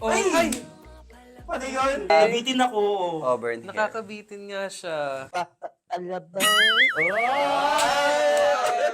Oh, ay! Ano yun? Nabitin ako. Auburn hair. Nakakabitin nga siya. Alabay.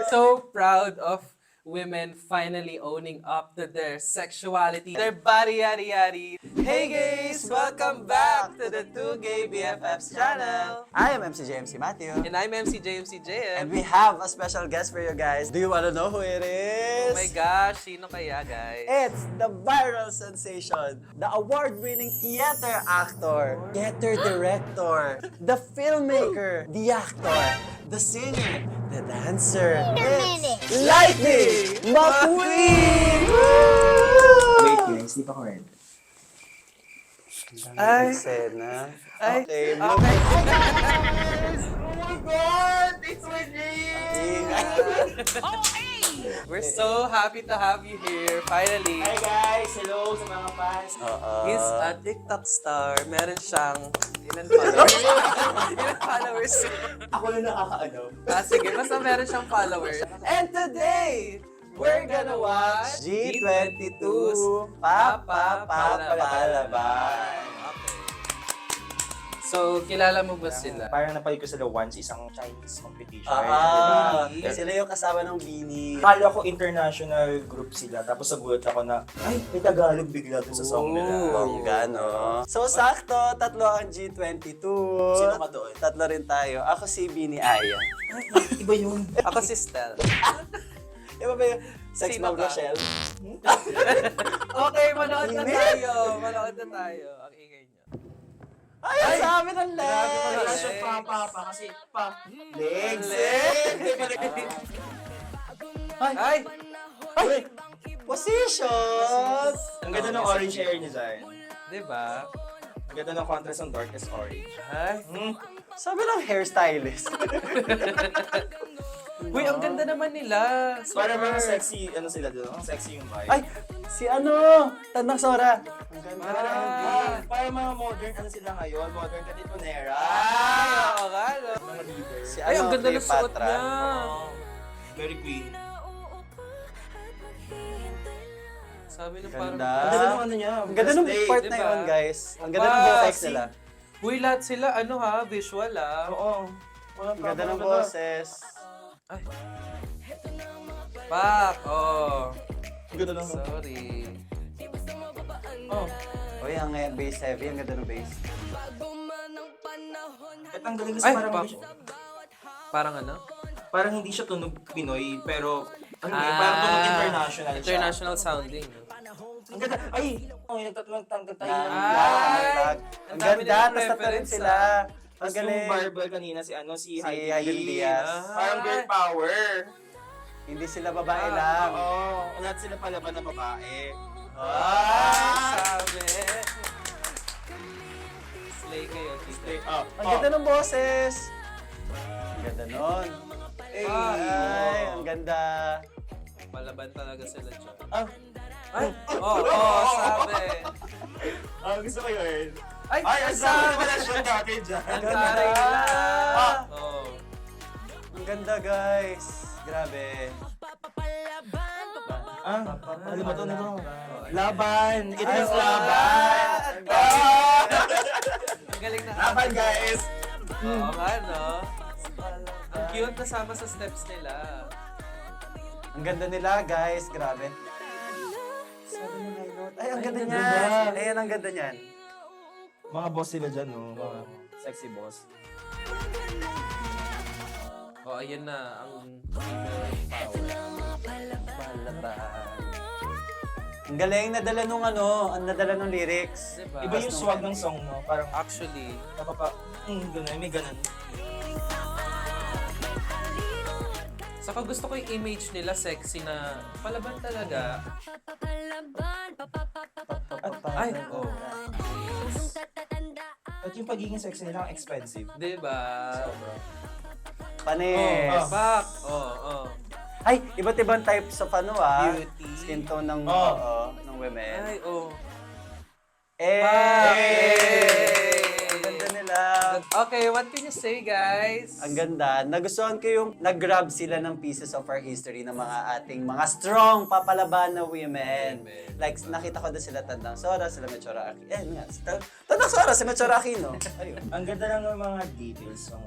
So proud of women finally owning up to their sexuality, their body yari yari. Hey guys! Welcome back to the 2 Gay BFFs channel! I am MC JMC Matthew. And I'm MC JMC And JM. we have a special guest for you guys. Do you wanna know who it Oh is? my gosh, sino kaya guys? It's the viral sensation, the award-winning theater actor, theater director, the filmmaker, the actor, the singer, the dancer. It's Lightning McQueen! Wait guys, di pa ko ready. Ay. Eksena. Ay. Okay, Okay. Oh my God! It's my dream! We're so happy to have you here, finally. Hi guys! Hello sa mga fans. He's a TikTok star. Meron siyang ilan followers? Ilan followers? Ako na nakakaano. Sige, basta meron siyang followers. And today, we're gonna watch G22's Papa Papapalaban. Okay. So, kilala mo ba sila? Parang napay ko sila once isang Chinese competition. Diba? Sila yung kasama ng Beanie. Akala ko international group sila. Tapos nagulat ako na, ay, may Tagalog bigla dun sa song nila. Bongga, no? So, sakto, tatlo ang G22. Sino ka doon? Tatlo rin tayo. Ako si Beanie Aya. Iba yun. Ako si Stel. Iba ba yung Sex Sino Mom ka? Rochelle? Okay, manood na Init. tayo. Manood na tayo. Ang ingay niyo. Ay, sa amin ang Grabe pala. legs! Kasi pa kasi pa. Legs! Ay! Ay! Positions! Ang ganda ng orange hair ni Zion. Diba? Ang ganda ng contrast ng darkest orange. Ay! Sabi ng hairstylist. Uy, ang ganda naman nila. Para Super. mga sexy, ano sila doon? Sexy yung vibe. Ay! Si ano? Tandang Sora. Ang ganda. Para mga modern, ano sila ngayon? Modern Katipunera. Ay, oo nga, no? Mga leaders. Si Ay, ang ganda ng suot Cleopatra. niya. Very queen. Sabi ng parang... Ganda. Ang ganda ng ano niya. Ang ganda ng breastplate. part na diba? yun, guys. Ang ganda ng Ah, boses si- nila. Uy, lahat sila, ano ha, visual ah. Oo. Walang Ang ganda ng problem. boses. Ay. Pak! Oh. Ang ganda ng... Sorry. Oh. Uy, ang bass heavy. Ang ganda ng bass. At ang galing kasi Ay, parang, pak! Parang ano? parang hindi siya tunog Pinoy, pero ano Ah. parang tunog international siya. International sounding. Ang ganda. Ay! Oh, nagtatanggal tayo ng Ay! Ang dami ganda. nilang Tapos tatlo rin reference, sila. Ang Tapos yung galing. barbell kanina si ano si Heidi Heidi Diaz. Parang girl power. Hindi sila babae lang. Oo. Lahat sila palaban na babae. Ay, sabi. Slay kayo, tita. Ang ganda ng boses. Ang ganda nun. Ay, ang ganda. Palaban talaga sila dyan. Ah, Ay! Oo, sabi. gusto ko yun. Ay, Ay, ang sabi sabi. pala siya dati dyan. Ang taray nila. Ah. Oo. Ang ganda, guys. Grabe. Ano ba ito? Laban! It Ay, is oo. laban! Ang galing na. Laban, guys! Oo nga, no? Ang cute kasama sa steps nila. Ang ganda nila, guys. Grabe. Sabi ni Nailot. Ay, ang ganda Ay, niyan. ganda. Ayan, ang ganda niyan. Mga boss sila dyan, no? Mga sexy boss. Oh, ayun na. Ang female power. Palaban. Ang galing nadala nung ang nadala nung lyrics. Diba? Iba yung swag ng song, no? Parang, Actually, ganun, may ganun. saka gusto ko yung image nila sexy na palaban talaga. Ay, oh. At yung pagiging sexy nila, expensive. Diba? Panis. Pak! Oh. Ay, iba't ibang types of Beauty. skin tone ng, Oh. ng women. Ay, oh. Eh! Pak! Ang ganda nila. Oh, Okay, what can you say, guys? Ang ganda. Nagustuhan ko yung nag-grab sila ng pieces of our history ng mga ating mga strong papalaban na women. Like, nakita ko doon sila Tandang Sora, sila Mechora Aquino. Tandang Sora, si Mechora Aquino. Ayun. Ang ganda lang ng mga details ng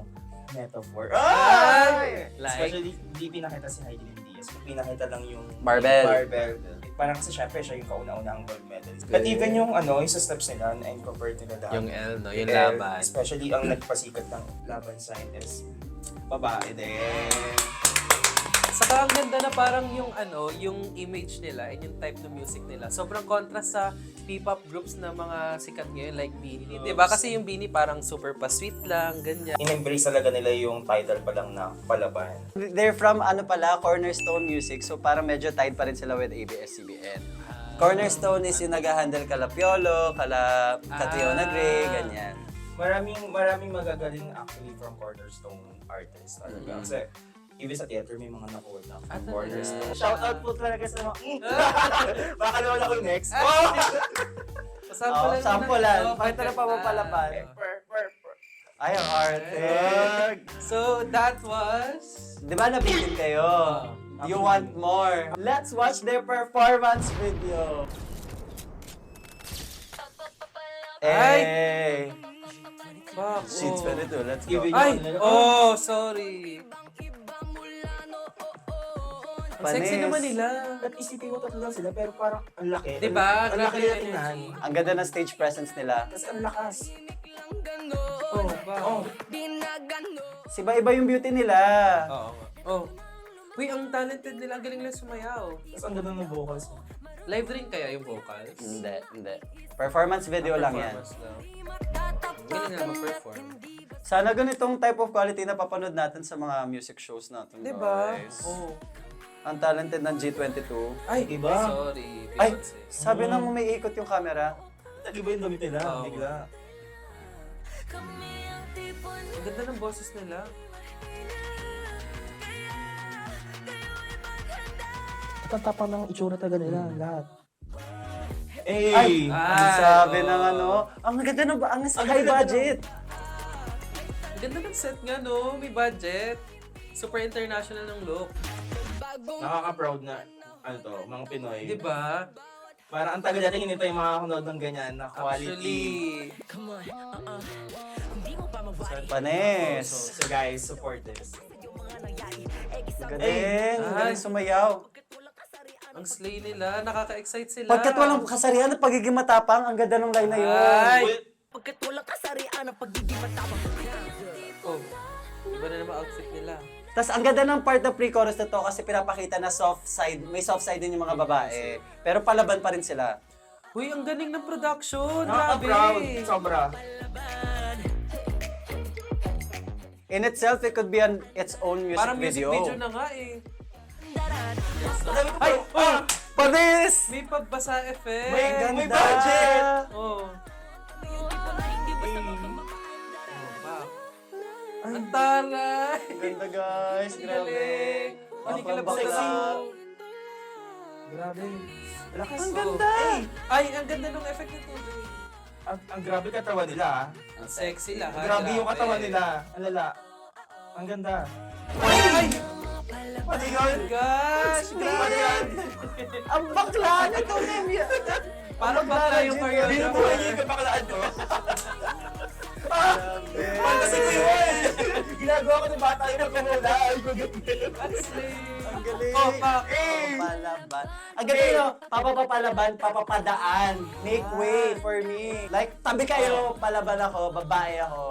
metaphor. Ay! Like? Especially, di pinakita si Heidelin Diaz. Pinakita lang yung Barbell. Parang kasi syempre siya yung kauna-unahang gold medalist. But even yung yung sa steps nila, na-incorporate nila lahat. Yung L, no? Yung L, laban. Especially ang nagpasikat ng laban sign is babae din. Saka ang ganda na parang yung yung image nila and yung type ng music nila. Sobrang contrast sa P-pop groups na mga sikat ngayon like BINI. Diba? Kasi yung BINI parang super pa-sweet lang, ganyan. In-embrace talaga nila yung title pa lang na palaban. They're from Cornerstone Music, so parang medyo tied pa rin sila with ABS-CBN. Cornerstone is yung nag-handle kala Piolo, kala Catriona Gray, ganyan. Maraming magagaling actually from Cornerstone artists talaga. Kasi even sa theater may mga nakuha na Cornerstone. Shoutout po talaga sa mga baka naman ako next. Sampulan. Pakita na pa mapalaban. Ay, ang arte. So, that was... Di ba nabitin kayo? You want more? Let's watch their performance video. Hey! Fuck. Sheets 22, let's go. Give it- Ay! Oh, sorry. Ang sexy Panis. naman nila. At isipin mo tatlo lang sila pero parang ang laki. Diba? Ang Grabe laki yung na tingnan. energy. Ang ganda ng stage presence nila. Tapos ang lakas. Oh, wow. Iba-iba yung beauty nila. Oo. Oh. Uy, ang talented nila. Ang galing lang sumayaw. Tapos ang ganda ng vocals. Live rin kaya yung vocals? Hindi. Performance video lang yan. Performance lang. Galing nga mag-perform. Sana ganitong type of quality na papanood natin sa mga music shows natin. Diba? Guys. Oh. Ang talented ng G22. Ay, Iba. Sorry. Ay, Beyonce. sabi nang umiikot yung camera. Iba yung damit nila. Oo. Bigla. Ang ganda ng boses nila. At ang tapang ng itsura talaga nila. Lahat. Ay! Ay! Ang sabi ng ang ganda ng ang high budget. Ang ganda ng set nga, no? May budget. Super international ng look. Nakaka-proud na mga Pinoy. Di ba? Parang ang tagal natin hinintay makakanood ng ganyan na quality. Actually, Panes. So guys, support this. Galing. Ay. Galing sumayaw. ang slay nila. Nakaka-excite sila. Pagkat walang kasarian at pagiging matapang, ang ganda ng line na yun. Ay! Pagkat walang kasarian ang pagiging matapang. Oh, iba na naman outfit nila. Tapos ang ganda ng part ng pre-chorus na to kasi pinapakita na soft side, may soft side din yung mga babae. Pero palaban pa rin sila. Uy, ang galing ng production. Nakaka-proud. Grabe. Sobra. In itself, it could be its own music Parang music video. video na nga eh. Ay! Oh! Panis! May pagbasa effect. May May budget! Oh. Wow. Ang taray. Ganda guys, grabe. Galing. Napakabakla. Sexy. Grabe. Lakas. Ang ganda. Ay, ang ganda ng effect nito. Ang grabe katawan nila ah. Ang sexy lahat. Grabe yung katawan nila. Ang lala. Ang ganda. Ay! Pati yun. Gosh! Pati yan. Ang bakla nito, Nemia. Parang bakla yung Binubuhay niya choreographer. yung kapaklaan ko. Fantasy ko yun. Ginagawa ko ng bata yung nagkumula. Ay, gugat nila. Ang slay. Ang galing. Oh, pa. Papapalaban. Ang galing no? Papapalaban, papapadaan. Make way for me. Like, tabi kayo, palaban ako, babae ako.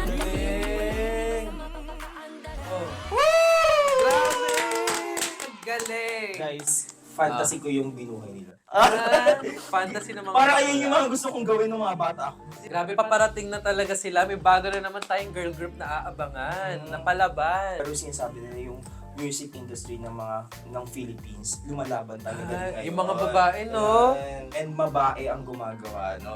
Galing. Oh. Grabe! Ang galing! Guys, fantasy ko yung binuhay nila. Fantasy ng mga Para bata. ayun yung mga gusto kong gawin ng mga bata ako. Grabe, paparating na talaga sila. May bago na naman tayong girl group na aabangan, na palaban. Pero sinasabi nila yung music industry ng Philippines, lumalaban talaga Ay, ngayon. yung mga babae, no? And babae ang gumagawa, no?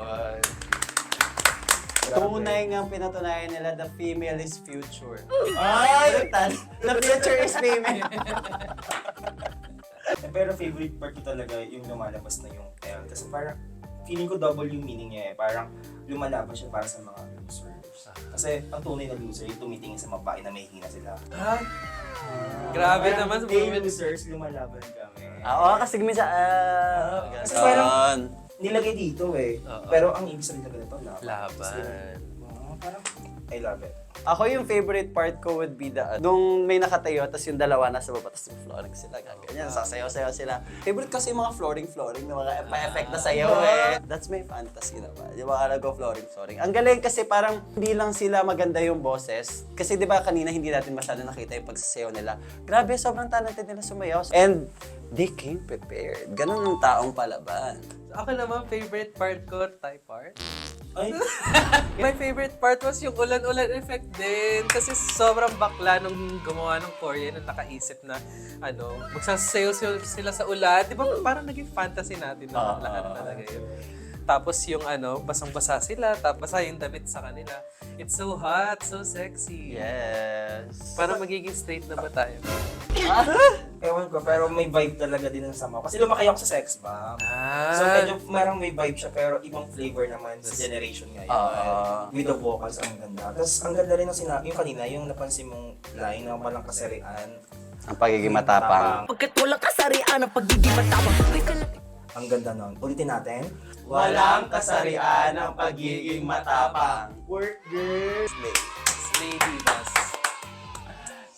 Grabe. Tunay nga pinatunayan nila, the female is future. Ay! The future is female. Pero favorite part ko talaga yung lumalabas na yung L. Kasi parang feeling ko double yung meaning niya eh. Parang lumalaban siya para sa mga losers. Kasi ang tunay na loser, yung tumitingin sa mabae na may hina sila. Grabe Parang, naman sa hey, women. losers, lumalaban kami. Oo, kasi minsan, Kasi ganon. parang nilagay dito eh. Oo. Pero ang ibig sabihin talaga nito, laban. Laban. Parang, I love it. Ako yung favorite part ko would be nung may nakatayo, tapos yung dalawa nasa baba, tapos yung flooring sila, ganyan, sasayaw-sayaw sila. Favorite kasi yung mga flooring na mga pa-effect na sayaw eh. That's my fantasy naman. Yung mga nag-flooring. Ang galing kasi parang hindi lang sila maganda yung boses. Kasi di ba kanina hindi natin masyado nakita yung pagsasayaw nila. Grabe, sobrang talented nila sumayaw. And they came prepared. Ganun ang taong palaban. Ako naman, favorite part ko, Thai part. Ay, My favorite part was yung ulan-ulan effect din. Kasi sobrang bakla nung gumawa ng Korean na nakaisip na magsasayaw sila sa ulan. Di ba parang naging fantasy natin naman lahat talaga yun. Tapos yung basang-basa sila, tapos basa yung damit sa kanila. It's so hot, so sexy. Yes. Parang magiging straight na ba tayo? ewan ko, pero may vibe talaga din ng sama. Kasi lumaki ako sa sex bomb. So medyo marang may vibe siya, pero ibang flavor naman sa generation ngayon. With the vocals, ang ganda. Tapos ang ganda rin ng sinabi, yung kanina, yung napansin mong line na walang kasarian. Ang pagiging matapang. Pagkat walang kasarian ang pagiging matapang. Ang ganda nun. Ulitin natin. Walang kasarian ang pagiging matapang. Work, girls. Slay divas.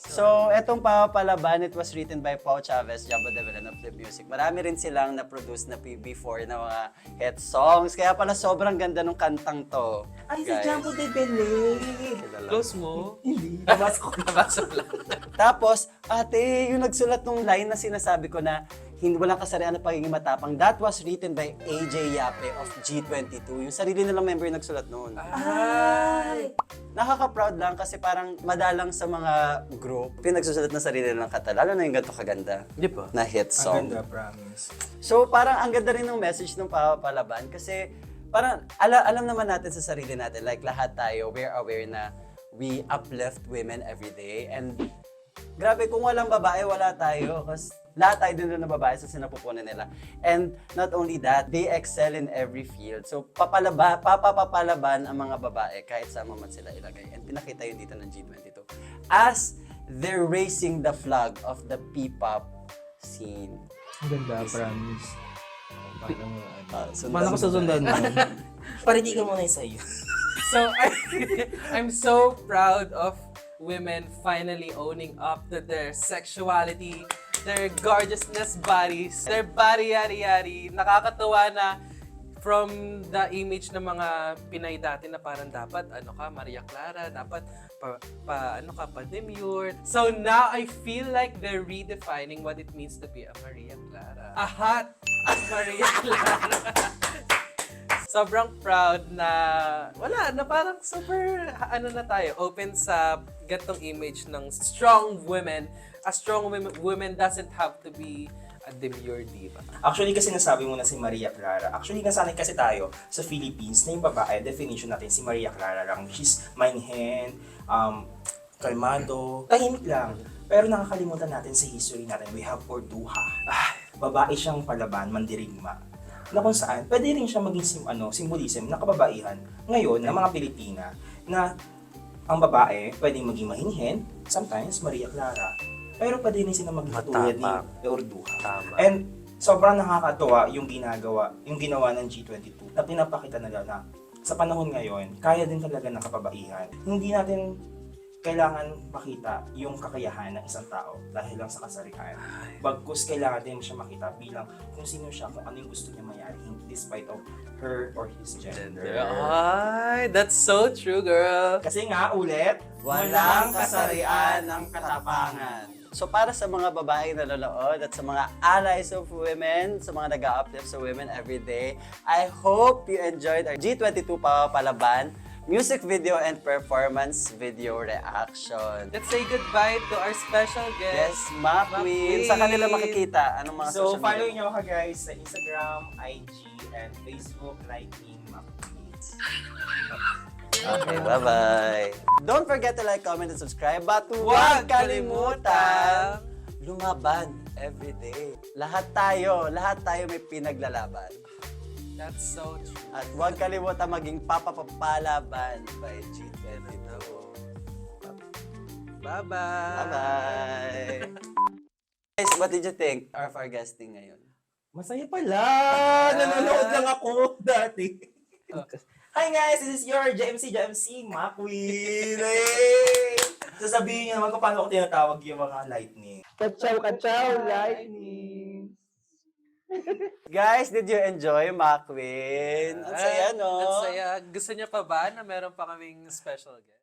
So, etong Palaban, it was written by Pao Chavez, Jumbo de Villain of the Music. Marami rin silang na-produce na before na mga hit songs. Kaya pala sobrang ganda ng kantang to. Ay, si guys. Jumbo de Belay. Close mo. Hindi. Nabasa ko. Nabasa ko lang. Tapos, ate, yung nagsulat ng line na sinasabi ko na walang kasarian na pagiging matapang, that was written by AJ Yape of G22. Yung sarili nilang member yung nagsulat noon. Ay! Nakaka-proud lang kasi parang madalang sa mga group, pinagsusulat ng sarili nilang kanta, lalo na yung ganito kaganda Di ba? na hit Ang song. ganda, promise. So parang ang ganda rin ng message ng Palaban kasi parang alam naman natin sa sarili natin, like lahat tayo, we're aware na we uplift women every day. And grabe, kung walang babae, wala tayo. Kasi lahat tayo din na babae sa sinapupunan nila. And not only that, they excel in every field. So papapalaban ang mga babae kahit saan man sila ilagay. And pinakita yun dito ng G22. As they're raising the flag of the P-pop scene. Ang ganda, promise. Sundan Paano ko mo. susundan mo? Pariti ka muna yung sa'yo. So, I'm so proud of women finally owning up to their sexuality, their gorgeousness bodies, their body yari-yari. Nakakatuwa na from the image ng mga Pinay dati na parang dapat, Maria Clara, dapat pa demure. So now I feel like they're redefining what it means to be a Maria Clara. A hot Maria Clara. Sobrang proud na parang super na tayo, open sa gantong image ng strong women. A strong woman doesn't have to be a demure diva. Actually, kasi nasabi mo na si Maria Clara. Actually, nasanay kasi tayo sa Philippines na yung babae, definition natin si Maria Clara lang. She's manhen, kalmado, tahimik lang. Pero nakakalimutan natin sa history natin, we have Orduha. Babae siyang palaban, mandirigma. Na kung saan, pwede rin siya maging symbolism na kababaihan ngayon ng mga Pilipina na ang babae pwedeng maging mahinhin, sometimes Maria Clara, pero pwede rin sila maging katulad ni Orduha. Tama. And sobrang nakakatuwa yung ginawa ng G22 na pinapakita nila na sa panahon ngayon, kaya din talaga ng kababaihan. Hindi natin kailangan makita yung kakayahan ng isang tao dahil lang sa kasarian. Bagkus kailangan din siya makita bilang kung sino siya, kung ano yung gusto niya mayari despite of her or his gender. Ay, that's so true, girl. Kasi nga, ulit, Walang kasarian ng katapangan. So para sa mga babaeng nanonood at sa mga allies of women, sa mga nag-uplift sa women every day, I hope you enjoyed our G22 Palaban music video and performance video reaction. Let's say goodbye to our special Yes, guest. McQueen. Sa kanila makikita anong mga So, social follow media. nyo ako guys sa Instagram, IG, and Facebook, liking McQueen. Okay, bye-bye. Don't forget to like, comment, and subscribe. But Huwag huwag kalimutan lumaban every day. Lahat tayo may pinaglalaban. That's so true. At huwag kalimutan maging papapapalaban by G22. Bye-bye! Bye-bye! Guys, what did you think of our guesting ngayon? Masaya pala! Nanonood lang ako dati. Hi guys, this is your JMC Makwin! Hey! Sasabihin niyo naman kung paano ko tinatawag yung mga lightning. Kachaw, lightning! Guys, did you enjoy Makwin? Ang saya, no? Ang saya. Gusto niya pa ba na meron pa kaming special guest?